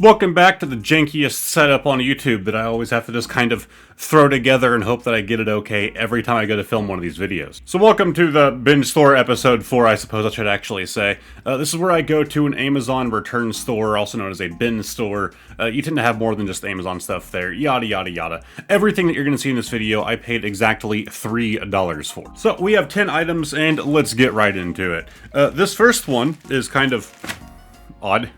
Welcome back to the jankiest setup on YouTube that I always have to just kind of throw together and hope that I get it okay every time I go to film one of these videos. So welcome to the Binge Store episode 4, I suppose I should actually say. This is where I go to an Amazon return store, also known as a bin store. You tend to have more than just Amazon stuff there, yada yada yada. Everything that you're going to see in this video, I paid exactly $3 for. So we have 10 items and let's get right into it. This first one is kind of odd.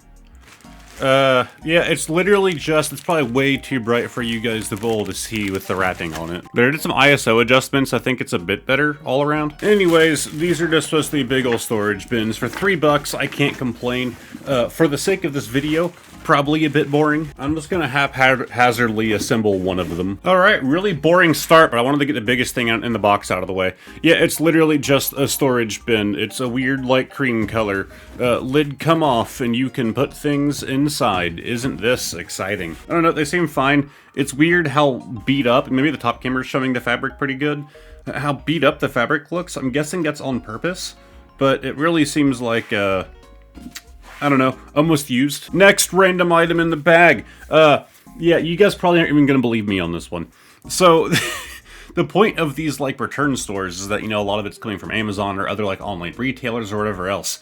Yeah, it's literally just, it's probably way too bright for you guys to be able to see with the wrapping on it. But I did some ISO adjustments, I think it's a bit better all around. Anyways, these are just supposed to be big old storage bins. For $3, I can't complain. For the sake of this video, probably a bit boring. I'm just gonna haphazardly assemble one of them. Alright, really boring start, but I wanted to get the biggest thing out in the box out of the way. Yeah, it's literally just a storage bin. It's a weird light cream color. Lid come off and you can put things inside. Isn't this exciting? I don't know, they seem fine. It's weird how beat up, maybe the top camera's showing the fabric pretty good, how beat up the fabric looks. I'm guessing that's on purpose, but it really seems like, I don't know, almost used. Next random item in the bag. Yeah, you guys probably aren't even gonna believe me on this one. So, the point of these, like, return stores is that, you know, a lot of it's coming from Amazon or other, like, online retailers or whatever else.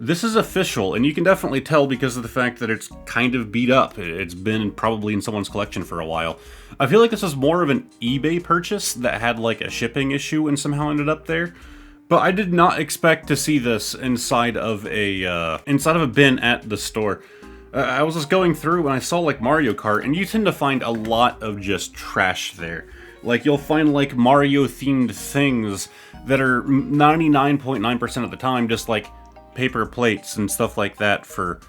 This is official, and you can definitely tell because of the fact that it's kind of beat up. It's been probably in someone's collection for a while. I feel like this was more of an eBay purchase that had, like, a shipping issue and somehow ended up there. But I did not expect to see this inside of a bin at the store. I was just going through and I saw like Mario Kart, and you tend to find a lot of just trash there. Like you'll find like Mario themed things that are 99.9% of the time just like paper plates and stuff like that for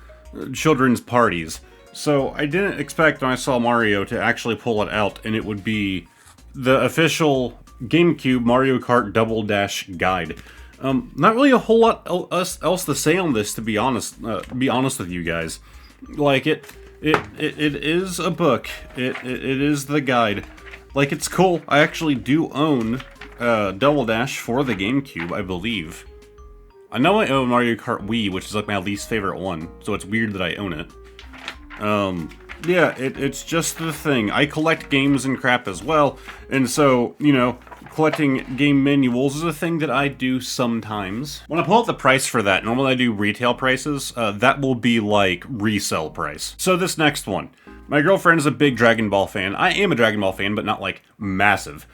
children's parties. So I didn't expect when I saw Mario to actually pull it out and it would be the official GameCube Mario Kart Double Dash guide. Not really a whole lot else to say on this, to be honest. With you guys, like it is a book. It is the guide. Like it's cool. I actually do own Double Dash for the GameCube, I believe. I know I own Mario Kart Wii, which is like my least favorite one, so it's weird that I own it. Yeah, it's just the thing. I collect games and crap as well, and so, you know, collecting game manuals is a thing that I do sometimes. When I pull up the price for that, normally I do retail prices, that will be like resale price. So this next one. My girlfriend is a big Dragon Ball fan. I am a Dragon Ball fan, but not like massive.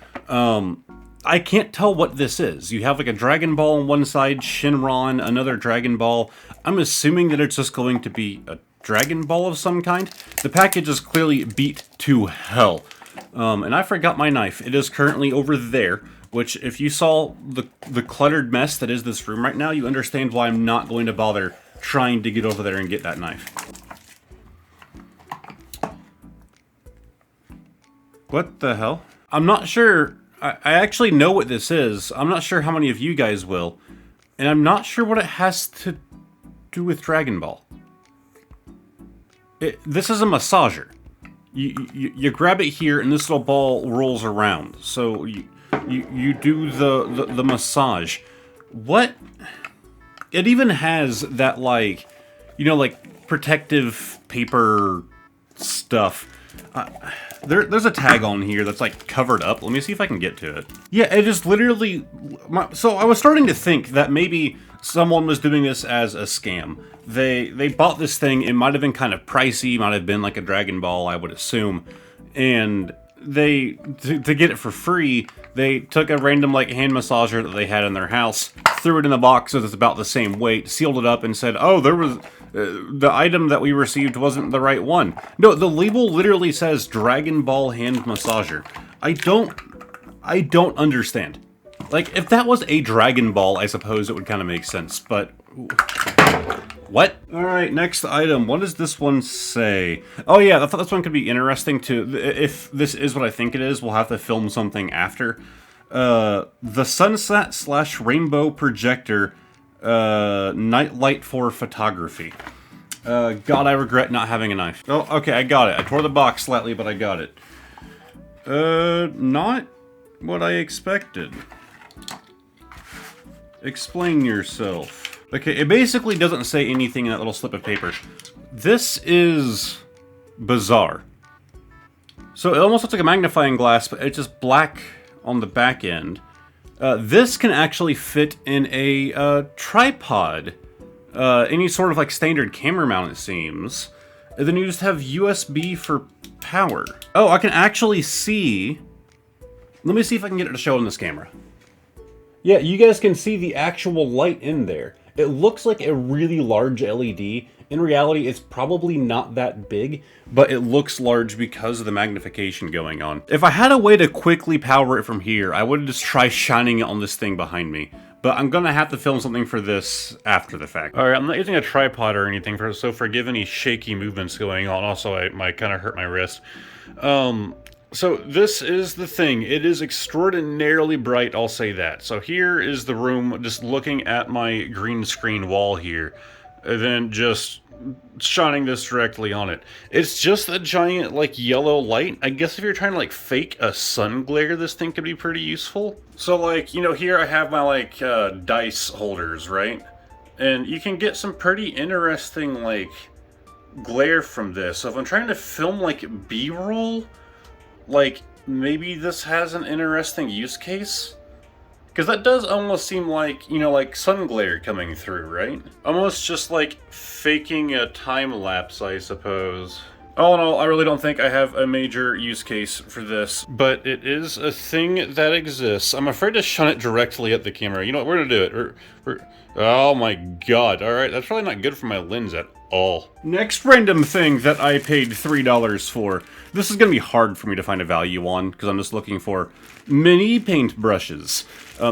I can't tell what this is. You have like a Dragon Ball on one side, Shenron, another Dragon Ball. I'm assuming that it's just going to be a Dragon Ball of some kind. The package is clearly beat to hell. And I forgot my knife. It is currently over there, which if you saw the cluttered mess that is this room right now, you understand why I'm not going to bother trying to get over there and get that knife. What the hell? I'm not sure. I actually know what this is. I'm not sure how many of you guys will. And I'm not sure what it has to do with Dragon Ball. This is a massager. You grab it here and this little ball rolls around. So you do the massage. What? It even has that like, you know, like protective paper stuff. There's a tag on here that's like covered up. Let me see if I can get to it. Yeah, it is literally... So I was starting to think that maybe someone was doing this as a scam. They bought this thing, it might have been kind of pricey, might have been like a Dragon Ball, I would assume. And they, to get it for free, they took a random like hand massager that they had in their house, threw it in the box so it's about the same weight, sealed it up and said, oh, there was... the item that we received wasn't the right one. No, the label literally says Dragon Ball hand massager. I don't understand. Like, if that was a Dragon Ball, I suppose it would kind of make sense, but... What? Alright, next item. What does this one say? Oh yeah, I thought this one could be interesting too. If this is what I think it is, we'll have to film something after. The Sunset / Rainbow Projector Nightlight for photography. God, I regret not having a knife. Oh, okay, I got it. I tore the box slightly, but I got it. Not what I expected. Explain yourself. Okay, it basically doesn't say anything in that little slip of paper. This is bizarre. So it almost looks like a magnifying glass, but it's just black on the back end. This can actually fit in a tripod. Any sort of like standard camera mount, it seems. And then you just have USB for power. Oh, I can actually see... Let me see if I can get it to show in this camera. Yeah, you guys can see the actual light in there. It looks like a really large LED. In reality, it's probably not that big, but it looks large because of the magnification going on. If I had a way to quickly power it from here, I would just try shining it on this thing behind me. But I'm gonna have to film something for this after the fact. Alright, I'm not using a tripod or anything, so forgive any shaky movements going on. Also, I might kind of hurt my wrist. So this is the thing. It is extraordinarily bright, I'll say that. So here is the room, just looking at my green screen wall here. And then just shining this directly on it. It's just a giant, like, yellow light. I guess if you're trying to, like, fake a sun glare, this thing could be pretty useful. So, like, you know, here I have my, like, dice holders, right? And you can get some pretty interesting, like, glare from this. So if I'm trying to film, like, B-roll, like, maybe this has an interesting use case? Because that does almost seem like, you know, like sun glare coming through, right? Almost just like faking a time lapse, I suppose. All in all, I really don't think I have a major use case for this, but it is a thing that exists. I'm afraid to shun it directly at the camera. You know what, we're gonna do it. Oh my god, alright, that's probably not good for my lens at all. Next random thing that I paid $3 for. This is gonna be hard for me to find a value on, because I'm just looking for mini paintbrushes.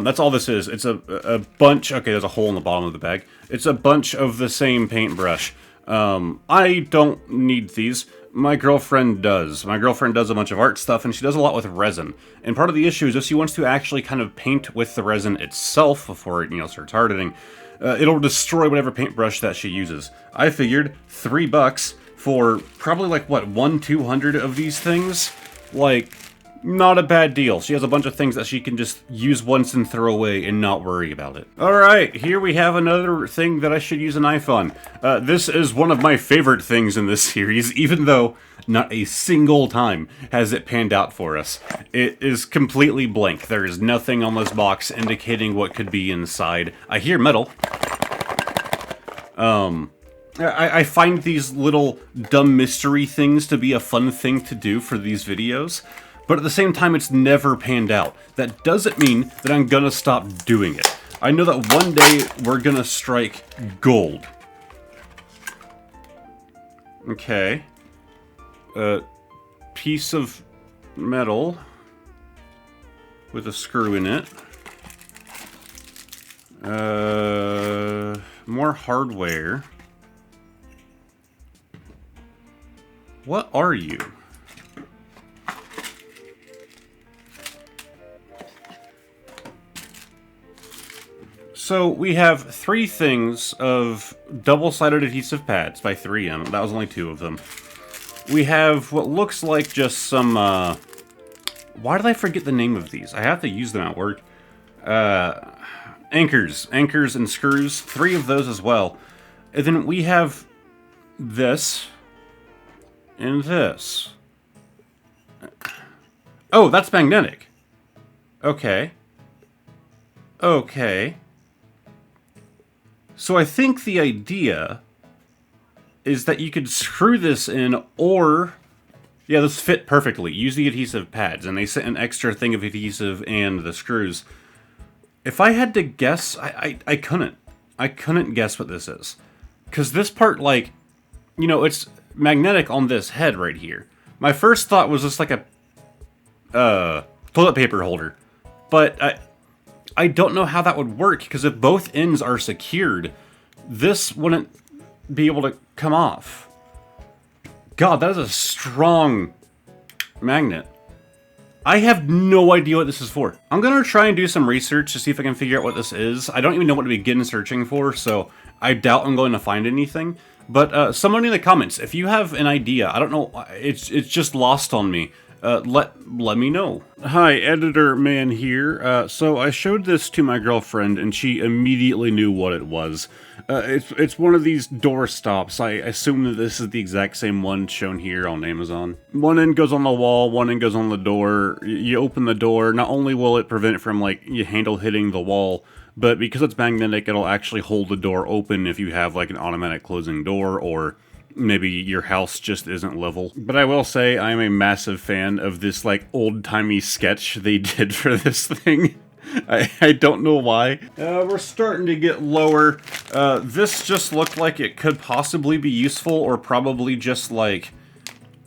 That's all this is. It's a bunch... Okay, there's a hole in the bottom of the bag. It's a bunch of the same paintbrush. I don't need these. My girlfriend does. My girlfriend does a bunch of art stuff, and she does a lot with resin. And part of the issue is if she wants to actually kind of paint with the resin itself before it, you know, starts hardening, it'll destroy whatever paintbrush that she uses. I figured $3 for probably like, what, 200 of these things? Like, not a bad deal. She has a bunch of things that she can just use once and throw away and not worry about it. Alright, here we have another thing that I should use a knife on. This is one of my favorite things in this series, even though not a single time has it panned out for us. It is completely blank. There is nothing on this box indicating what could be inside. I hear metal. I find these little dumb mystery things to be a fun thing to do for these videos. But at the same time, it's never panned out. That doesn't mean that I'm gonna stop doing it. I know that one day we're gonna strike gold. Okay. A piece of metal with a screw in it. More hardware. What are you? So we have 3 things of double-sided adhesive pads by 3M. That was only 2 of them. We have what looks like just some, why did I forget the name of these? I have to use them at work. Anchors and screws. 3 of those as well. And then we have this and this. Oh, that's magnetic. Okay. Okay. So I think the idea is that you could screw this in, or... Yeah, this fit perfectly. Use the adhesive pads, and they sent an extra thing of adhesive and the screws. If I had to guess, I couldn't. I couldn't guess what this is. Because this part, like, you know, it's magnetic on this head right here. My first thought was just like a toilet paper holder. But I don't know how that would work, because if both ends are secured, this wouldn't be able to come off. God, that is a strong magnet. I have no idea what this is for. I'm gonna try and do some research to see if I can figure out what this is. I don't even know what to begin searching for, so I doubt I'm going to find anything. But someone in the comments, if you have an idea, I don't know, it's just lost on me. let me know. Hi, Editor Man here. So I showed this to my girlfriend, and she immediately knew what it was. It's one of these door stops. I assume that this is the exact same one shown here on Amazon. One end goes on the wall, one end goes on the door. You open the door, not only will it prevent it from, like, your handle hitting the wall, but because it's magnetic, it'll actually hold the door open if you have, like, an automatic closing door, or maybe your house just isn't level. But I will say I'm a massive fan of this, like, old-timey sketch they did for this thing. I don't know why. We're starting to get lower. This just looked like it could possibly be useful, or probably just, like,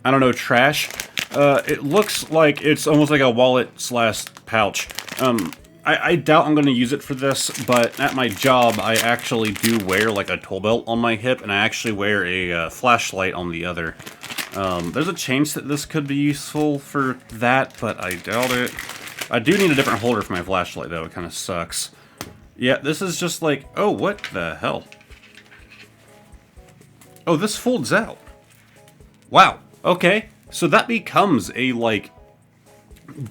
I don't know, trash. It looks like it's almost like a wallet/pouch. I doubt I'm going to use it for this, but at my job, I actually do wear, like, a tool belt on my hip, and I actually wear a flashlight on the other. There's a chance that this could be useful for that, but I doubt it. I do need a different holder for my flashlight, though. It kind of sucks. Yeah, this is just like... Oh, what the hell? Oh, this folds out. Wow. Okay. So that becomes a, like,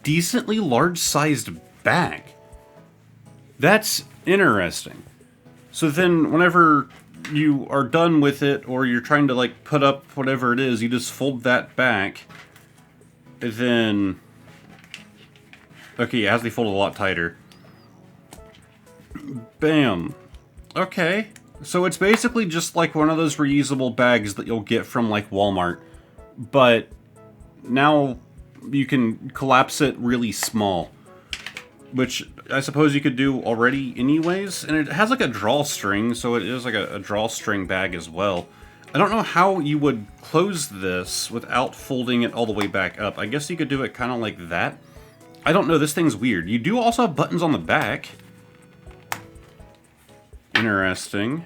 decently large-sized bag. That's interesting. So then, whenever you are done with it, or you're trying to, like, put up whatever it is, you just fold that back, and then... Okay, it has to be folded a lot tighter. Bam. Okay. So it's basically just like one of those reusable bags that you'll get from, like, Walmart. But now you can collapse it really small. Which I suppose you could do already anyways. And it has, like, a drawstring, so it is like a drawstring bag as well. I don't know how you would close this without folding it all the way back up. I guess you could do it kind of like that. I don't know, this thing's weird. You do also have buttons on the back. Interesting.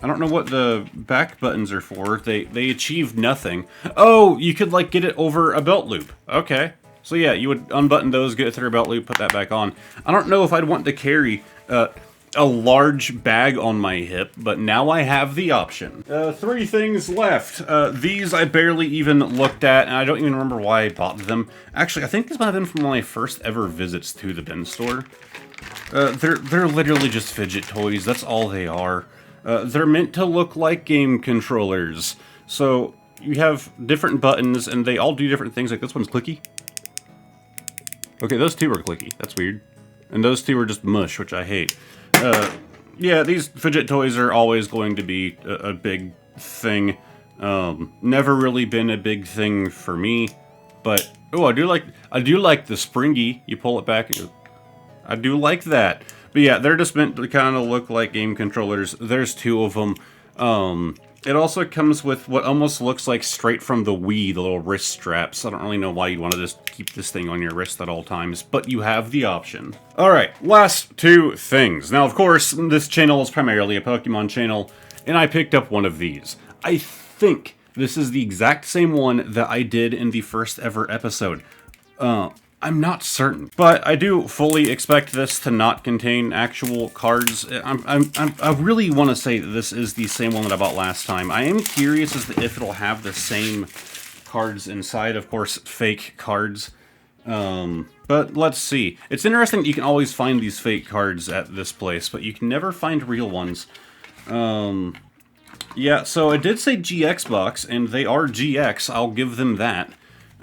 I don't know what the back buttons are for. They achieve nothing. Oh, you could, like, get it over a belt loop. Okay. So yeah, you would unbutton those, get it through a belt loop, put that back on. I don't know if I'd want to carry a large bag on my hip, but now I have the option. 3 things left. These I barely even looked at, and I don't even remember why I bought them. Actually, I think this might have been from one of my first ever visits to the bin store. They're literally just fidget toys, that's all they are. They're meant to look like game controllers. So, you have different buttons, and they all do different things, like this one's clicky. Okay, those two are clicky, that's weird. And those two are just mush, which I hate. Yeah, these fidget toys are always going to be a big thing. Never really been a big thing for me, but oh, I do like the springy. You pull it back, and I do like that. But yeah, they're just meant to kind of look like game controllers. There's 2 of them. It also comes with what almost looks like straight from the Wii, the little wrist straps. I don't really know why you'd want to just keep this thing on your wrist at all times, but you have the option. Alright, last 2 things. Now, of course, this channel is primarily a Pokemon channel, and I picked up one of these. I think this is the exact same one that I did in the first ever episode. I'm not certain, but I do fully expect this to not contain actual cards. I really want to say that this is the same one that I bought last time. I am curious as to if it'll have the same cards inside, of course, fake cards. But let's see. It's interesting that you can always find these fake cards at this place, but you can never find real ones. Yeah, so it did say GX box, and they are GX, I'll give them that.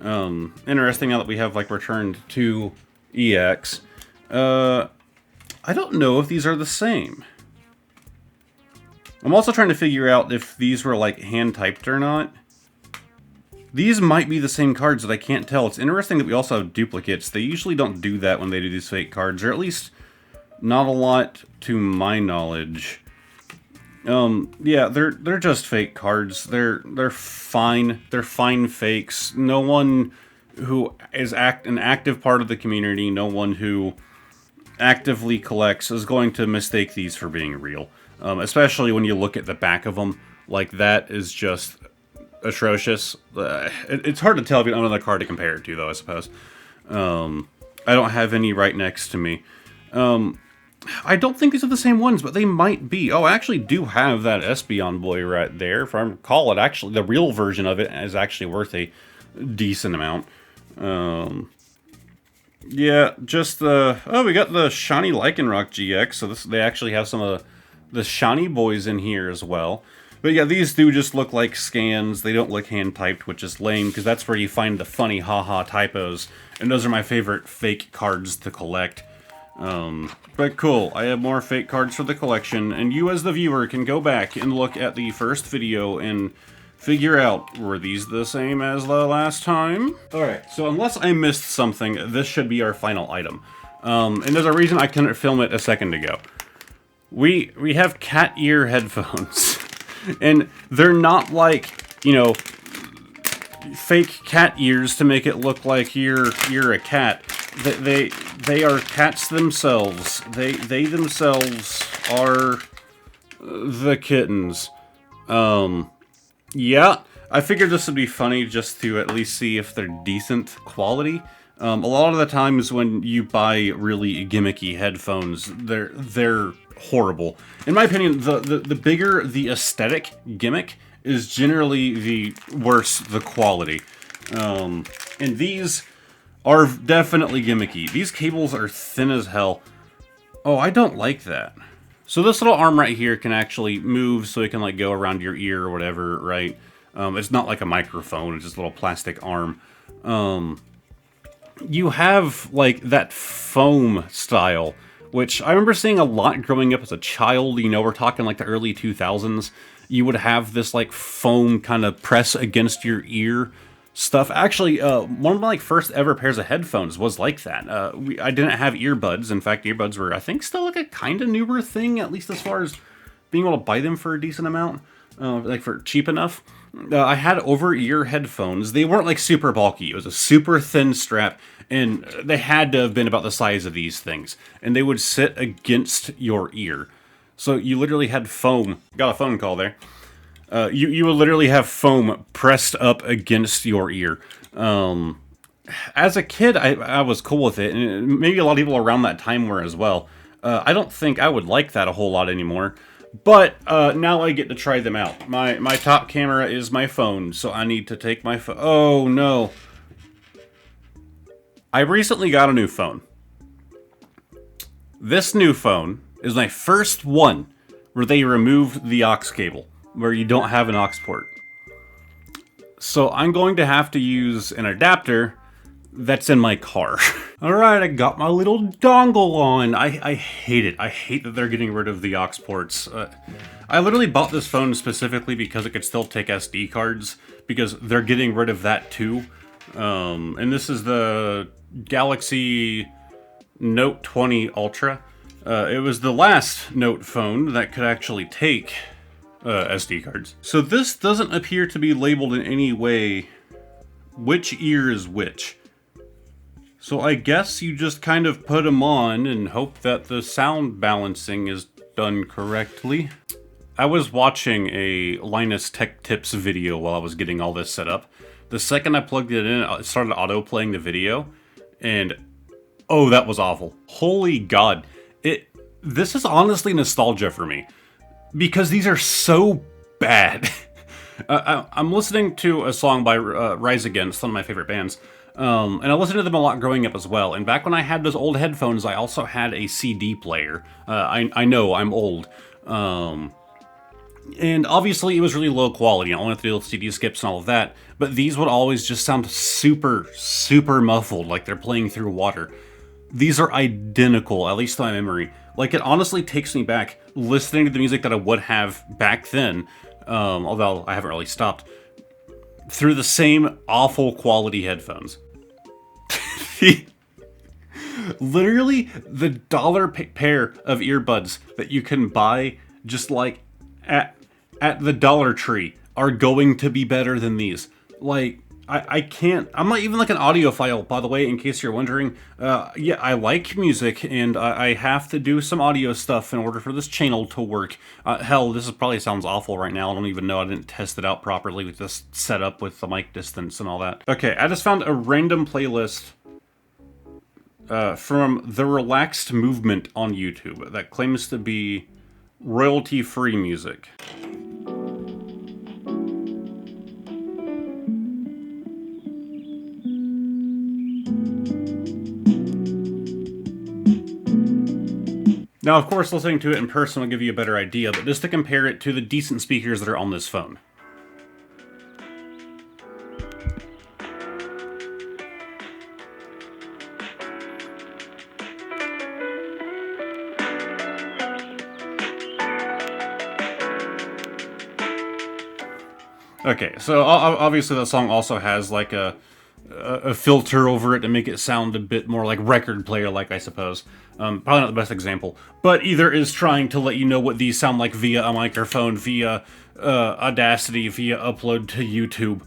Interesting now that we have, like, returned to EX. I don't know if these are the same. I'm also trying to figure out if these were, like, hand-typed or not. These might be the same cards, but I can't tell. It's interesting that we also have duplicates. They usually don't do that when they do these fake cards, or at least not a lot to my knowledge. Yeah, they're just fake cards. They're fine. They're fine fakes. No one who is an active part of the community, no one who actively collects is going to mistake these for being real. Especially when you look at the back of them. Like, that is just atrocious. It's hard to tell if you don't have another card to compare it to, though, I suppose. I don't have any right next to me. I don't think these are the same ones, but they might be. Oh, I actually do have that Espeon boy right there. If I recall it, actually, the real version of it is actually worth a decent amount. Yeah, just the... Oh, we got the Shiny Lycanroc GX, so they actually have some of the shiny boys in here as well. But yeah, these do just look like scans. They don't look hand-typed, which is lame, because that's where you find the funny haha typos. And those are my favorite fake cards to collect. But cool, I have more fake cards for the collection, and you as the viewer can go back and look at the first video and figure out, were these the same as the last time? Alright, so unless I missed something, this should be our final item. And there's a reason I couldn't film it a second ago. We have cat ear headphones. And they're not like, you know, fake cat ears to make it look like you're a cat. They are cats themselves. They themselves are the kittens. Yeah, I figured this would be funny just to at least see if they're decent quality. A lot of the times when you buy really gimmicky headphones, they're horrible. In my opinion, the bigger the aesthetic gimmick is generally the worse the quality. And these are definitely gimmicky. These cables are thin as hell. Oh, I don't like that. So this little arm right here can actually move so it can like go around your ear or whatever, right? It's not like a microphone, it's just a little plastic arm. You have like that foam style, which I remember seeing a lot growing up as a child. You know, we're talking like the early 2000s. You would have this like foam kind of press against your ear stuff. Actually, one of my like first ever pairs of headphones was like that. I didn't have earbuds. In fact, earbuds were, I think, still like a kind of newer thing, at least as far as being able to buy them for a decent amount, like for cheap enough. I had over-ear headphones. They weren't like super bulky. It was a super thin strap, and they had to have been about the size of these things. And they would sit against your ear. So you literally had foam. Got a phone call there. You would literally have foam pressed up against your ear. As a kid, I was cool with it, and maybe a lot of people around that time were as well. I don't think I would like that a whole lot anymore. But now I get to try them out. My top camera is my phone, so I need to take my phone. Oh no. I recently got a new phone. This new phone is my first one where they removed the aux cable, where you don't have an aux port. So I'm going to have to use an adapter that's in my car. Alright, I got my little dongle on. I hate it. I hate that they're getting rid of the aux ports. I literally bought this phone specifically because it could still take SD cards, because they're getting rid of that too. And this is the Galaxy Note 20 Ultra. It was the last Note phone that could actually take SD cards. So this doesn't appear to be labeled in any way which ear is which. So I guess you just kind of put them on and hope that the sound balancing is done correctly. I was watching a Linus Tech Tips video while I was getting all this set up. The second I plugged it in, it started auto-playing the video, and oh, that was awful. Holy God. This is honestly nostalgia for me, because these are so bad. I'm listening to a song by Rise Against, one of my favorite bands. And I listened to them a lot growing up as well. And back when I had those old headphones, I also had a CD player. I know, I'm old. And obviously it was really low quality. I only have to deal with CD skips and all of that. But these would always just sound super, super muffled, like they're playing through water. These are identical, at least to my memory. Like, it honestly takes me back, listening to the music that I would have back then, although I haven't really stopped, through the same awful quality headphones. Literally, the dollar pair of earbuds that you can buy just like at the Dollar Tree are going to be better than these. Like, I can't, I'm not even like an audiophile, by the way, in case you're wondering. Yeah, I like music, and I have to do some audio stuff in order for this channel to work. Hell, this probably sounds awful right now. I don't even know. I didn't test it out properly with this setup with the mic distance and all that. Okay, I just found a random playlist from The Relaxed Movement on YouTube that claims to be royalty-free music. Now, of course, listening to it in person will give you a better idea, but just to compare it to the decent speakers that are on this phone. Okay, so obviously that song also has like a filter over it to make it sound a bit more like record player like, I suppose. Probably not the best example, but either is trying to let you know what these sound like via a microphone, via Audacity, via upload to YouTube.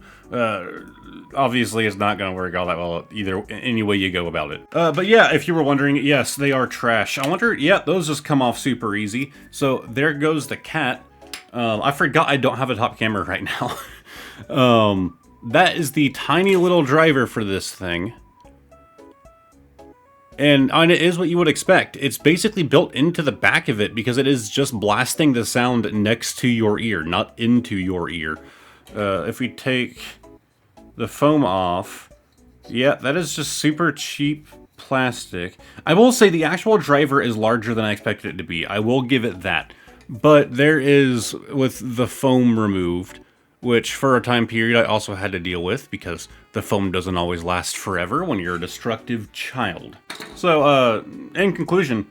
Obviously it's not going to work all that well either any way you go about it. But yeah, if you were wondering, yes, they are trash. I wonder, yeah, those just come off super easy. So there goes the cat. I forgot I don't have a top camera right now. That is the tiny little driver for this thing. And it is what you would expect. It's basically built into the back of it because it is just blasting the sound next to your ear, not into your ear. If we take the foam off, yeah, that is just super cheap plastic. I will say the actual driver is larger than I expected it to be. I will give it that. But there is, with the foam removed, which for a time period I also had to deal with because the foam doesn't always last forever when you're a destructive child. So, in conclusion,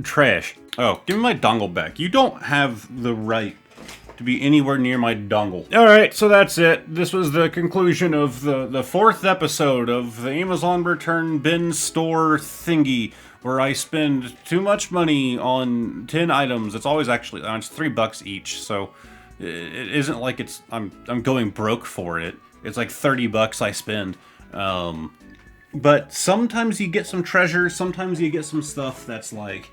trash. Oh, give me my dongle back. You don't have the right to be anywhere near my dongle. Alright, so that's it. This was the conclusion of the fourth episode of the Amazon Return Bin Store thingy, where I spend too much money on 10 items. It's always actually, it's $3 each, so it isn't like I'm going broke for it. It's like $30 I spend. But sometimes you get some treasure, sometimes you get some stuff that's like,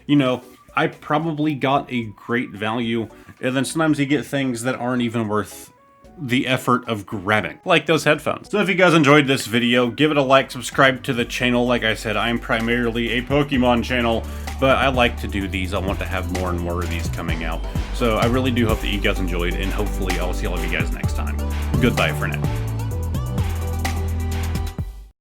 you know, I probably got a great value, and then sometimes you get things that aren't even worth the effort of grabbing, like those headphones. So if you guys enjoyed this video, give it a like, subscribe to the channel. Like I said, I'm primarily a Pokemon channel, but I like to do these. I want to have more and more of these coming out. So I really do hope that you guys enjoyed, and hopefully I'll see all of you guys next time. Goodbye for now.